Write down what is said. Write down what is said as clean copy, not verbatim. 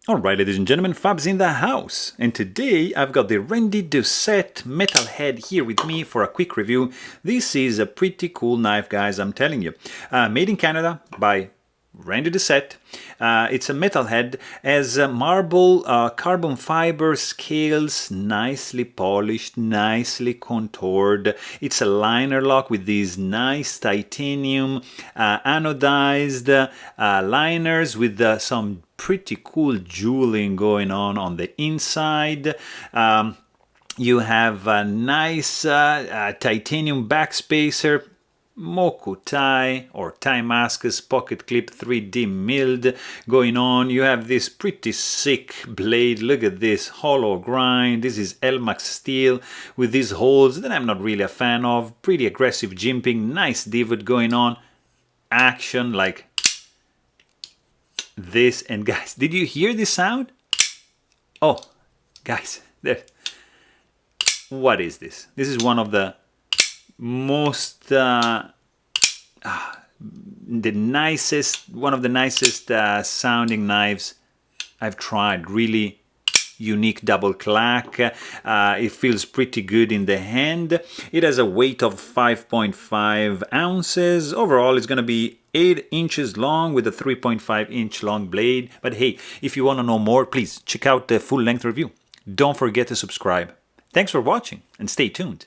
Alright, ladies and gentlemen, Fab's in the house, and today I've got the Randy Doucette Metalhead here with me for a quick review. This is a pretty cool knife, guys, I'm telling you. Made in Canada by Randy Doucette. It's a metalhead, has marble carbon fiber scales, nicely polished, nicely contoured. It's a liner lock with these nice titanium anodized liners with some pretty cool jeweling going on the inside. You have a nice titanium backspacer, Moku tie or Timascus pocket clip 3D milled going on. You have this pretty sick blade. Look at this hollow grind. This is Elmax steel with these holes that I'm not really a fan of. Pretty aggressive jimping, nice divot going on. Action like this. And guys, did you hear this sound? Oh, guys, there. What is this? This is one of the most one of the nicest sounding knives I've tried. Really unique double clack. It feels pretty good in the hand. It has a weight of 5.5 ounces. Overall, it's going to be 8 inches long with a 3.5 inch long blade. But hey, if you want to know more, please check out the full length review. Don't forget to subscribe. Thanks for watching and stay tuned.